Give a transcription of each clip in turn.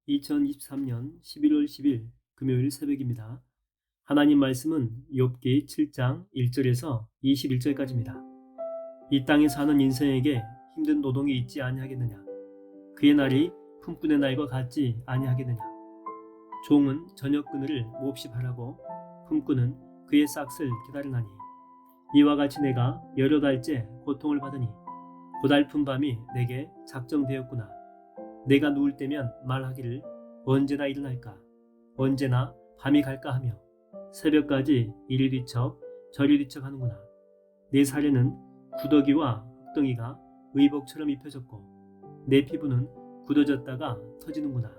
2023년 11월 10일 금요일 새벽입니다. 하나님 말씀은 욥기 7장 1절에서 21절까지입니다. 이 땅에 사는 인생에게 힘든 노동이 있지 아니하겠느냐? 그의 날이 품꾼의 날과 같지 아니하겠느냐? 종은 저녁 그늘을 몹시 바라고 품꾼은 그의 싹을 기다리나니 이와 같이 내가 여러 달째 고통을 받으니 고달픈 밤이 내게 작정되었구나. 내가 누울 때면 말하기를 언제나 일어날까, 언제나 밤이 갈까 하며 새벽까지 이리 뒤척 저리 뒤척 하는구나. 내 살에는 구더기와 흙덩이가 의복처럼 입혀졌고 내 피부는 굳어졌다가 터지는구나.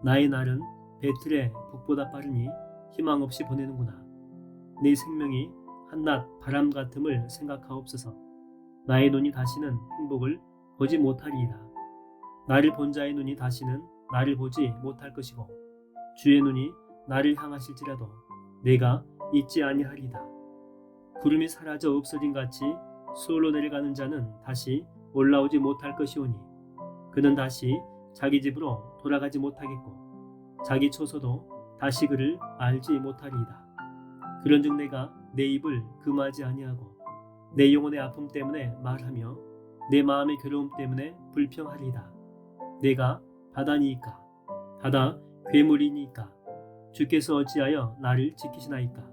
나의 날은 배틀의 북보다 빠르니 희망 없이 보내는구나. 내 생명이 한낱 바람 같음을 생각하옵소서. 나의 눈이 다시는 행복을 보지 못하리이다. 나를 본 자의 눈이 다시는 나를 보지 못할 것이고 주의 눈이 나를 향하실지라도 내가 잊지 아니하리이다. 구름이 사라져 없어진 같이 수월로 내려가는 자는 다시 올라오지 못할 것이오니 그는 다시 자기 집으로 돌아가지 못하겠고 자기 처소도 다시 그를 알지 못하리이다. 그런즉 내가 내 입을 금하지 아니하고 내 영혼의 아픔 때문에 말하며 내 마음의 괴로움 때문에 불평하리이다. 내가 바다니이까 바다 괴물이니이까 주께서 어찌하여 나를 지키시나이까.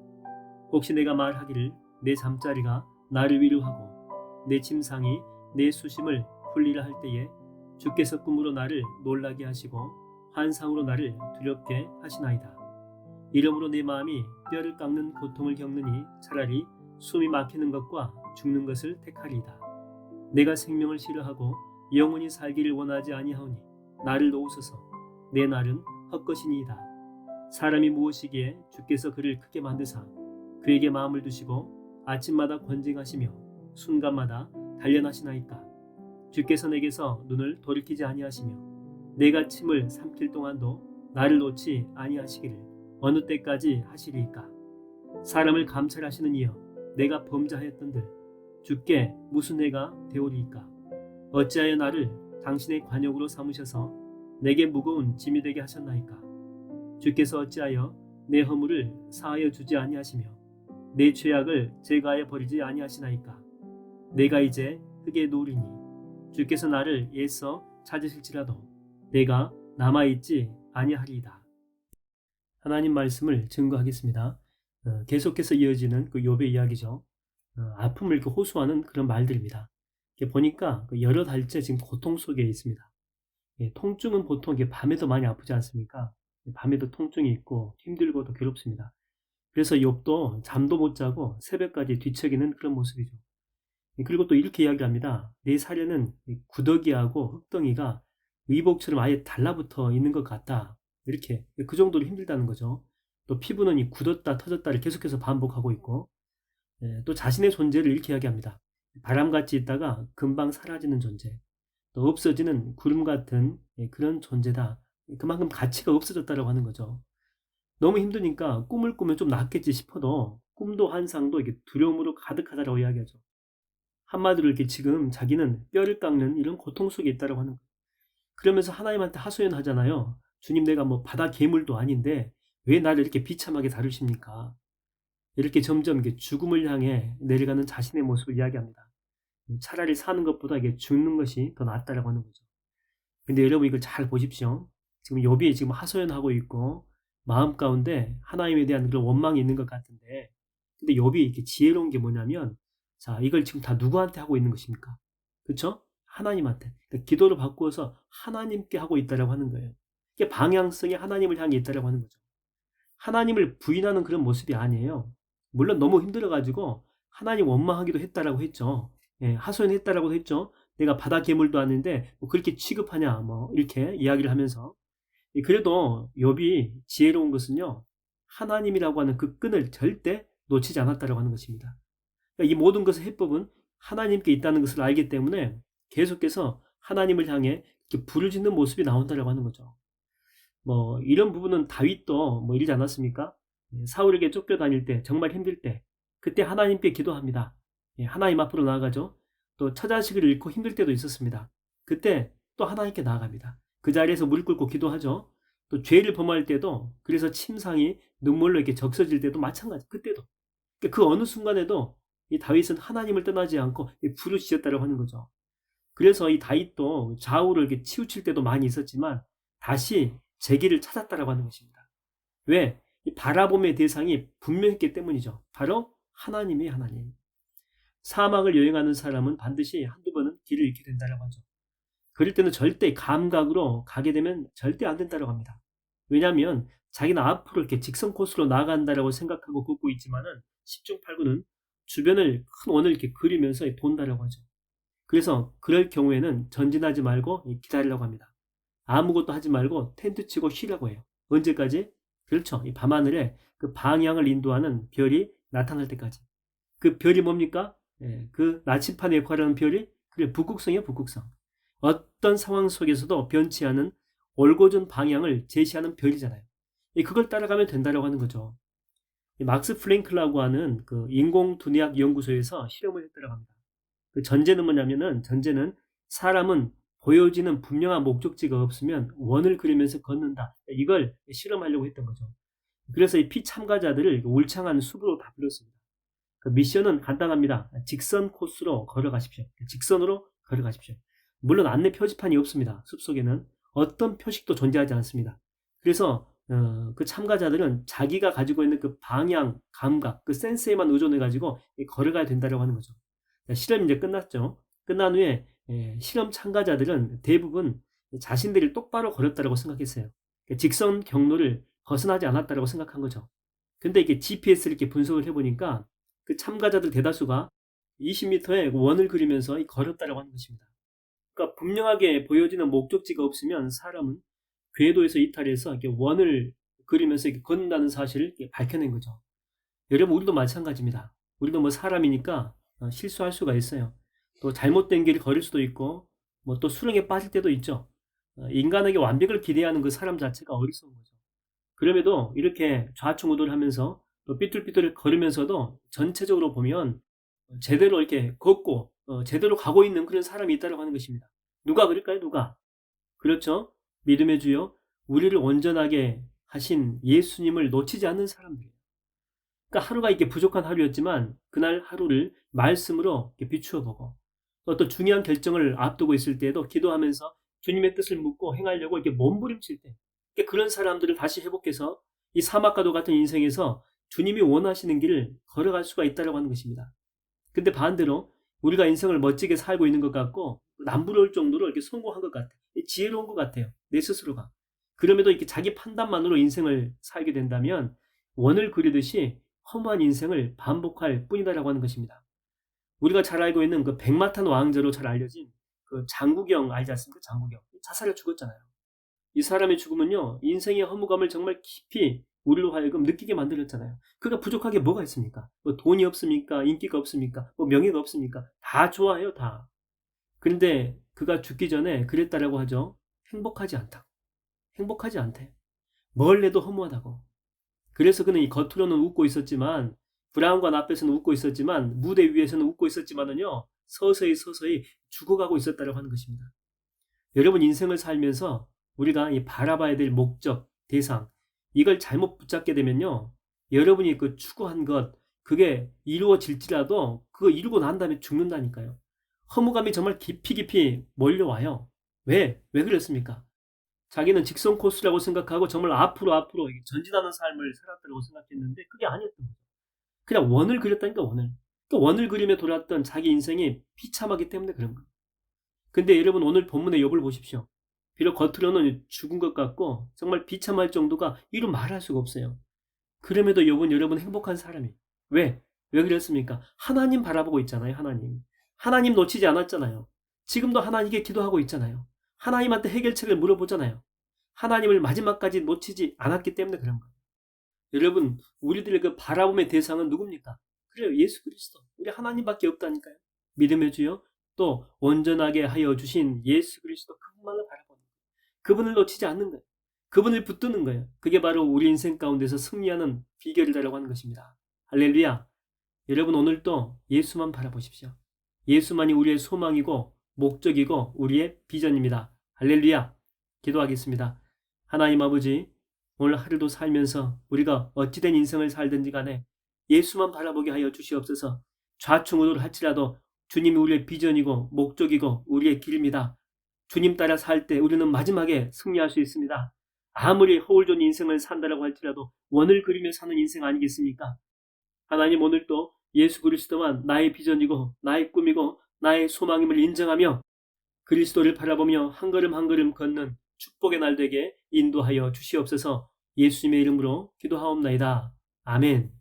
혹시 내가 말하기를 내 잠자리가 나를 위로하고 내 침상이 내 수심을 풀리라 할 때에 주께서 꿈으로 나를 놀라게 하시고 환상으로 나를 두렵게 하시나이다. 이러므로 내 마음이 뼈를 깎는 고통을 겪느니 차라리 숨이 막히는 것과 죽는 것을 택하리이다. 내가 생명을 싫어하고 영원히 살기를 원하지 아니하오니 나를 도우소서. 내 날은 헛것이니이다. 사람이 무엇이기에 주께서 그를 크게 만드사 그에게 마음을 두시고 아침마다 권징하시며 순간마다 단련하시나이까. 주께서 내게서 눈을 돌이키지 아니하시며 내가 침을 삼킬 동안도 나를 놓지 아니하시기를 어느 때까지 하시리이까. 사람을 감찰하시는 이여 내가 범죄하였던들 주께 무슨 해가 되오리이까. 어찌하여 나를 당신의 관역으로 삼으셔서 내게 무거운 짐이 되게 하셨나이까. 주께서 어찌하여 내 허물을 사하여 주지 아니하시며 내 죄악을 제거하여 버리지 아니하시나이까. 내가 이제 흙에 누우리니 주께서 나를 애써 찾으실지라도 내가 남아있지 아니하리이다. 하나님 말씀을 증거하겠습니다. 계속해서 이어지는 그 욥의 이야기죠. 아픔을 호소하는 그런 말들입니다. 보니까 여러 달째 지금 고통 속에 있습니다. 통증은 보통 밤에도 많이 아프지 않습니까? 밤에도 통증이 있고 힘들고도 괴롭습니다. 그래서 욥도 잠도 못 자고 새벽까지 뒤척이는 그런 모습이죠. 그리고 또 이렇게 이야기합니다. 내 살에는 구더기하고 흙덩이가 의복처럼 아예 달라붙어 있는 것 같다. 이렇게 그 정도로 힘들다는 거죠. 또 피부는 굳었다 터졌다를 계속해서 반복하고 있고 또 자신의 존재를 이렇게 이야기합니다. 바람같이 있다가 금방 사라지는 존재, 또 없어지는 구름 같은 그런 존재다. 그만큼 가치가 없어졌다라고 하는 거죠. 너무 힘드니까 꿈을 꾸면 좀 낫겠지 싶어도 꿈도 환상도 이게 두려움으로 가득하다라고 이야기하죠. 한마디로 이렇게 지금 자기는 뼈를 깎는 이런 고통 속에 있다라고 하는 거예요. 그러면서 하나님한테 하소연하잖아요. 주님, 내가 뭐 바다 괴물도 아닌데 왜 나를 이렇게 비참하게 다루십니까? 이렇게 점점 죽음을 향해 내려가는 자신의 모습을 이야기합니다. 차라리 사는 것보다 죽는 것이 더 낫다라고 하는 거죠. 근데 여러분 이걸 잘 보십시오. 지금 욥이 지금 하소연하고 있고 마음 가운데 하나님에 대한 그런 원망이 있는 것 같은데, 근데 욥이 이렇게 지혜로운 게 뭐냐면, 자, 이걸 지금 다 누구한테 하고 있는 것입니까? 그렇죠? 하나님한테. 그러니까 기도를 바꾸어서 하나님께 하고 있다라고 하는 거예요. 이게 방향성이 하나님을 향해 있다라고 하는 거죠. 하나님을 부인하는 그런 모습이 아니에요. 물론 너무 힘들어가지고 하나님 원망하기도 했다라고 했죠. 하소연했다라고 했죠. 내가 바다 괴물도 아닌데 뭐 그렇게 취급하냐, 뭐 이렇게 이야기를 하면서. 그래도 욥이 지혜로운 것은요, 하나님이라고 하는 그 끈을 절대 놓치지 않았다라고 하는 것입니다. 그러니까 이 모든 것의 해법은 하나님께 있다는 것을 알기 때문에 계속해서 하나님을 향해 이렇게 불을 짓는 모습이 나온다라고 하는 거죠. 뭐 이런 부분은 다윗도 뭐 이러지 않았습니까? 사울에게 쫓겨다닐 때, 정말 힘들 때, 그때 하나님께 기도합니다. 하나님 앞으로 나아가죠. 또 처자식을 잃고 힘들 때도 있었습니다. 그때 또 하나님께 나아갑니다. 그 자리에서 무릎 꿇고 기도하죠. 또 죄를 범할 때도 그래서 침상이 눈물로 이렇게 적셔질 때도 마찬가지. 그때도 그 어느 순간에도 이 다윗은 하나님을 떠나지 않고 부르짖었다고 하는 거죠. 그래서 이 다윗도 좌우를 이렇게 치우칠 때도 많이 있었지만 다시 재기를 찾았다라고 하는 것입니다. 왜? 이 바라봄의 대상이 분명했기 때문이죠. 바로 하나님이 하나님. 사막을 여행하는 사람은 반드시 한두 번은 길을 잃게 된다고 하죠. 그럴 때는 절대 감각으로 가게 되면 절대 안 된다고 합니다. 왜냐하면 자기는 앞으로 이렇게 직선 코스로 나아간다라고 생각하고 걷고 있지만은 10중 8구는 주변을 큰 원을 이렇게 그리면서 돈다라고 하죠. 그래서 그럴 경우에는 전진하지 말고 기다리라고 합니다. 아무것도 하지 말고 텐트 치고 쉬라고 해요. 언제까지? 그렇죠. 이 밤하늘에 그 방향을 인도하는 별이 나타날 때까지. 그 별이 뭡니까? 그 나침판의 역할을 하는 별이 그래 북극성이에요. 북극성. 어떤 상황 속에서도 변치 않은 올곧은 방향을 제시하는 별이잖아요. 그걸 따라가면 된다고 하는 거죠. 막스 플랭크라고 하는 그 인공두뇌학 연구소에서 실험을 했다고 합니다. 그 전제는 뭐냐면은 전제는 사람은 보여지는 분명한 목적지가 없으면 원을 그리면서 걷는다. 이걸 실험하려고 했던 거죠. 그래서 이 피참가자들을 울창한 숲으로 다 불렀습니다. 그 미션은 간단합니다. 직선 코스로 걸어가십시오. 직선으로 걸어가십시오. 물론 안내 표지판이 없습니다. 숲속에는 어떤 표식도 존재하지 않습니다. 그래서 그 참가자들은 자기가 가지고 있는 그 방향, 감각, 그 센스에만 의존해가지고 걸어가야 된다고 하는 거죠. 실험이 이제 끝났죠. 끝난 후에 실험 참가자들은 대부분 자신들이 똑바로 걸었다고 생각했어요. 직선 경로를 벗어나지 않았다고 생각한 거죠. 근데 이게 GPS를 이렇게 분석을 해보니까 그 참가자들 대다수가 20m의 원을 그리면서 걸었다고 하는 것입니다. 그러니까 분명하게 보여지는 목적지가 없으면 사람은 궤도에서 이탈해서 이렇게 원을 그리면서 이렇게 걷는다는 사실을 이렇게 밝혀낸 거죠. 여러분, 우리도 마찬가지입니다. 우리도 뭐 사람이니까 실수할 수가 있어요. 또 잘못된 길을 걸을 수도 있고, 뭐 또 수렁에 빠질 때도 있죠. 인간에게 완벽을 기대하는 그 사람 자체가 어리석은 거죠. 그럼에도 이렇게 좌충우돌하면서 또 삐뚤삐뚤 걸으면서도 전체적으로 보면 제대로 이렇게 걷고 제대로 가고 있는 그런 사람이 있다고 하는 것입니다. 누가 그럴까요? 누가? 그렇죠. 믿음의 주여 우리를 온전하게 하신 예수님을 놓치지 않는 사람들. 그러니까 하루가 이렇게 부족한 하루였지만 그날 하루를 말씀으로 이렇게 비추어 보고 또 중요한 결정을 앞두고 있을 때에도 기도하면서 주님의 뜻을 묻고 행하려고 이렇게 몸부림칠 때 그런 사람들을 다시 회복해서 이 사막과도 같은 인생에서 주님이 원하시는 길을 걸어갈 수가 있다고 하는 것입니다. 근데 반대로 우리가 인생을 멋지게 살고 있는 것 같고 남부러울 정도로 이렇게 성공한 것 같아요. 지혜로운 것 같아요. 내 스스로가. 그럼에도 이렇게 자기 판단만으로 인생을 살게 된다면 원을 그리듯이 허무한 인생을 반복할 뿐이다라고 하는 것입니다. 우리가 잘 알고 있는 그 백마탄 왕자로 잘 알려진 그 장국영 알지 않습니까? 장국영. 자살해 죽었잖아요. 이 사람의 죽음은요, 인생의 허무감을 정말 깊이 우리로 하여금 느끼게 만들었잖아요. 그가 부족한 게 뭐가 있습니까? 뭐 돈이 없습니까? 인기가 없습니까? 뭐 명예가 없습니까? 다 좋아해요, 다. 그런데 그가 죽기 전에 그랬다라고 하죠. 행복하지 않다. 행복하지 않대. 뭘 해도 허무하다고. 그래서 그는 이 겉으로는 웃고 있었지만 브라운관 앞에서는 웃고 있었지만 무대 위에서는 웃고 있었지만은요. 서서히 죽어가고 있었다고 하는 것입니다. 여러분 인생을 살면서 우리가 이 바라봐야 될 목적, 대상 이걸 잘못 붙잡게 되면요. 여러분이 그 추구한 것 그게 이루어질지라도 그거 이루고 난 다음에 죽는다니까요. 허무감이 정말 깊이 몰려와요. 왜? 왜 그랬습니까? 자기는 직선 코스라고 생각하고 정말 앞으로 전진하는 삶을 살았다고 생각했는데 그게 아니었던 거죠. 그냥 원을 그렸다니까 원을. 또 원을 그리며 돌았던 자기 인생이 비참하기 때문에 그런 거예요. 근데 여러분 오늘 본문의 욥을 보십시오. 비록 겉으로는 죽은 것 같고 정말 비참할 정도가 이루 말할 수가 없어요. 그럼에도 욥은 여러분 행복한 사람이에요. 왜? 왜 그랬습니까? 하나님 바라보고 있잖아요. 하나님. 하나님 놓치지 않았잖아요. 지금도 하나님께 기도하고 있잖아요. 하나님한테 해결책을 물어보잖아요. 하나님을 마지막까지 놓치지 않았기 때문에 그런 거예요. 여러분 우리들의 그 바라봄의 대상은 누굽니까? 그래요. 예수 그리스도. 우리 하나님밖에 없다니까요. 믿음의 주여 또 온전하게 하여 주신 예수 그리스도 그분만을 바라보는 거예요. 그분을 놓치지 않는 거예요. 그분을 붙드는 거예요. 그게 바로 우리 인생 가운데서 승리하는 비결이라고 하는 것입니다. 할렐루야. 여러분 오늘도 예수만 바라보십시오. 예수만이 우리의 소망이고 목적이고 우리의 비전입니다. 할렐루야. 기도하겠습니다. 하나님 아버지, 오늘 하루도 살면서 우리가 어찌된 인생을 살든지 간에 예수만 바라보게 하여 주시옵소서. 좌충우돌 할지라도 주님이 우리의 비전이고 목적이고 우리의 길입니다. 주님 따라 살 때 우리는 마지막에 승리할 수 있습니다. 아무리 허울 좋은 인생을 산다라고 할지라도 원을 그리며 사는 인생 아니겠습니까? 하나님, 오늘도 예수 그리스도만 나의 비전이고 나의 꿈이고 나의 소망임을 인정하며 그리스도를 바라보며 한 걸음 한 걸음 걷는 축복의 날 되게 인도하여 주시옵소서. 예수님의 이름으로 기도하옵나이다. 아멘.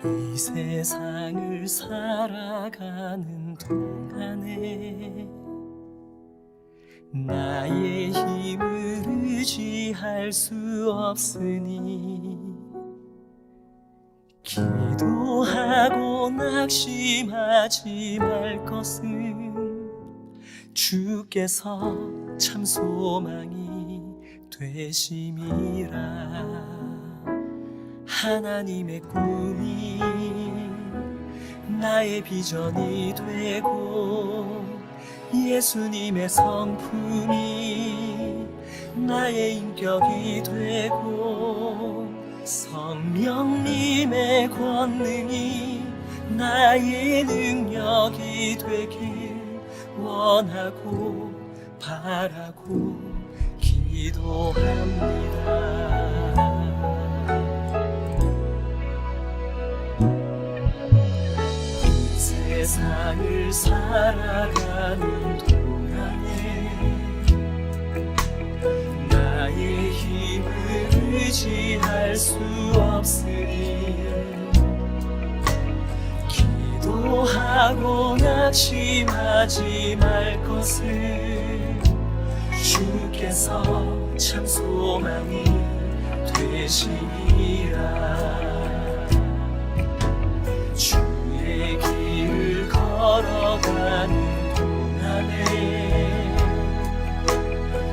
이 세상을 살아가는 동안에 나의 힘을 의지할 수 없으니 기도하고 낙심하지 말 것은 주께서 참 소망이 되심이라. 하나님의 꿈이 나의 비전이 되고 예수님의 성품이 나의 인격이 되고 성령님의 권능이 나의 능력이 되길 원하고 바라고 기도합니다. 세상을 살아가는 동안에 나의 힘을 의지할 수 없으니 기도하고 낙심하지 말 것을 주께서 참 소망이 되시니라. 주의 길을 걸어가는 동안에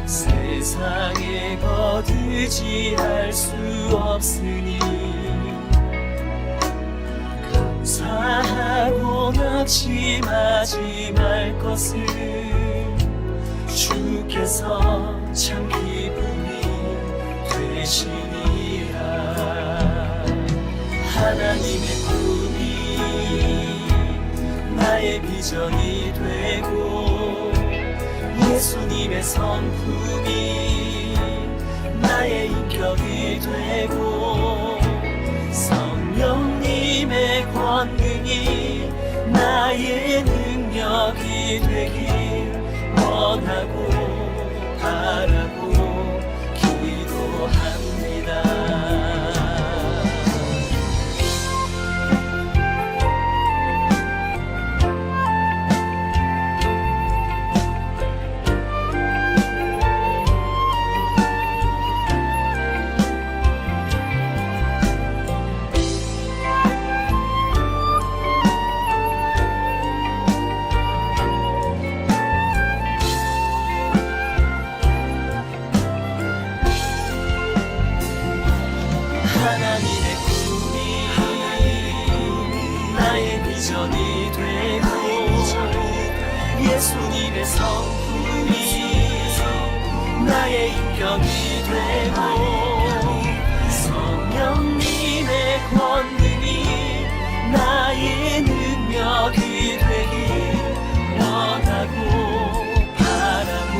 세상에 거두지할 수 없으니 감사하고 낙심하지 말 것을 주께서 참 기쁨이 되시니라. 하나님의 꿈이 나의 비전이 되고 예수님의 성품이 나의 인격이 되고 성령님의 권능이 나의 능력이 되길 원하고 바라고 기도합니다. 하나님의 꿈이 나의 비전이 되고 예수님의 성품이 나의 인격이 되고 성령님의 권능이 나의 능력이 되길 원하고 바라고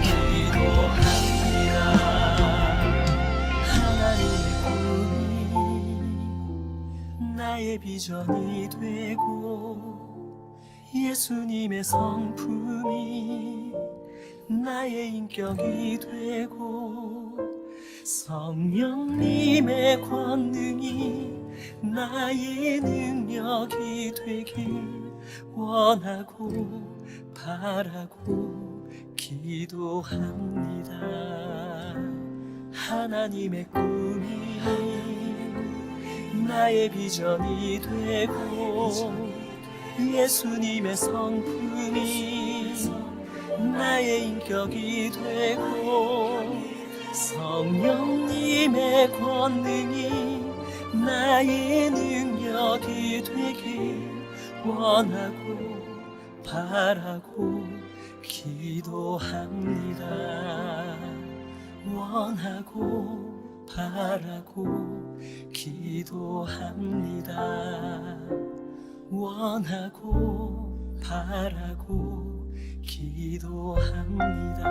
기도합니다. 나의 비전이 되고 예수님의 성품이 나의 인격이 되고 성령님의 권능이 나의 능력이 되길 원하고 바라고 기도합니다. 하나님의 꿈이 나의 비전이 되고 예수님의 성품이 나의 인격이 되고 성령님의 권능이 나의 능력이 되길 원하고 바라고 기도합니다. 원하고 바라고 기도합니다. 원하고 바라고 기도합니다.